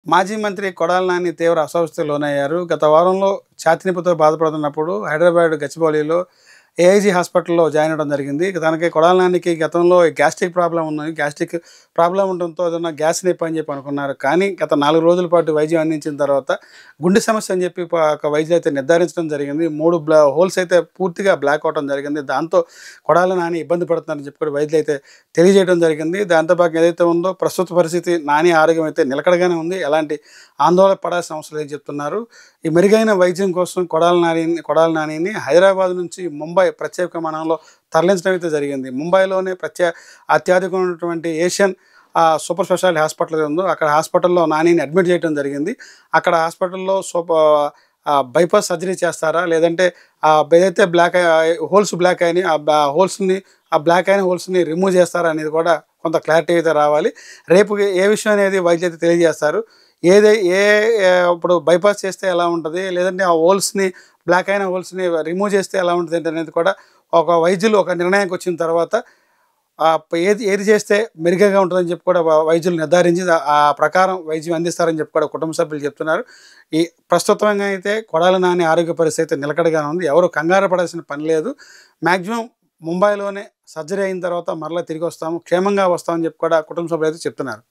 మాజీ మంత్రి కొడాలి నాని తీవ్ర అస్వస్థతకు లోనయ్యారు. గత వారంలో ఛాతీ నొప్పితో బాధపడుతున్నప్పుడు హైదరాబాద్ గచ్చిబౌలిలో ఏఐజీ హాస్పిటల్‌లో జాయిన్ అవ్వడం జరిగింది. తనకి కొడాలి నానికి గతంలో గ్యాస్ట్రిక్ ప్రాబ్లమ్ ఉంది. గ్యాస్ట్రిక్ ప్రాబ్లమ్ ఉండడంతో ఏదన్నా గ్యాస్ నొప్పి అని చెప్పి అనుకున్నారు. కానీ గత 4 రోజుల పాటు వైద్యం అందించిన తర్వాత గుండె సమస్య అని చెప్పి ఒక వైద్యులైతే నిర్ధారించడం జరిగింది. 3 హోల్స్ అయితే పూర్తిగా బ్లాక్ అవ్వడం జరిగింది. దాంతో కొడాలి నాని ఇబ్బంది పడుతున్నారని చెప్పి కూడా వైద్యులైతే తెలియజేయడం జరిగింది. దాంతో భాగంగా ఏదైతే ఉందో ప్రస్తుత పరిస్థితి నాని ఆరోగ్యం అయితే నిలకడగానే ఉంది. ఎలాంటి ఆందోళన పడాల్సిన అవసరం లేదని చెప్తున్నారు. ఈ మెరుగైన వైద్యం కోసం కొడాలి నానిని హైదరాబాద్ నుంచి ముంబై ప్రత్యేక విమానంలో తరలించడం అయితే జరిగింది. ముంబైలోనే అత్యాధునికమైనటువంటి ఏషియన్ సూపర్ స్పెషాలిటీ హాస్పిటల్ ఉందో అక్కడ హాస్పిటల్‌లో నానిని అడ్మిట్ చేయడం జరిగింది. అక్కడ హాస్పిటల్‌లో బైపాస్ సర్జరీ చేస్తారా? లేదంటే ఏదైతే హోల్స్ బ్లాక్ అయినాయి ఆ బ్లాక్ అయిన హోల్స్‌ని రిమూవ్ చేస్తారా అనేది కూడా కొంత క్లారిటీ అయితే రావాలి. రేపు ఏ విషయం అనేది వైద్యులు అయితే తెలియజేస్తారు. ఇప్పుడు బైపాస్ చేస్తే ఎలా ఉంటది? లేదంటే ఆ బ్లాక్ అయిన హోల్స్‌ని రిమూవ్ చేస్తే ఎలా ఉంటది అనేది కూడా వైద్యులు ఒక నిర్ణయానికి వచ్చిన తర్వాత ఏది చేస్తే మెరుగ్గా ఉంటుందని చెప్పి కూడా వైద్యులు నిర్ధారించి ఆ ప్రకారం వైద్యం అందిస్తారని చెప్పి కూడా కుటుంబ సభ్యులు చెప్తున్నారు. ఈ ప్రస్తుతంగా అయితే కొడాలి నాని ఆరోగ్య పరిస్థితి నిలకడగానే ఉంది. ఎవరు కంగారు పడాల్సిన పని లేదు. మాక్సిమం ముంబైలోనే సర్జరీ అయిన తర్వాత మరలా తిరిగి వస్తాము, క్షేమంగా వస్తామని చెప్పి కూడా కుటుంబ సభ్యులు అయితే చెప్తున్నారు.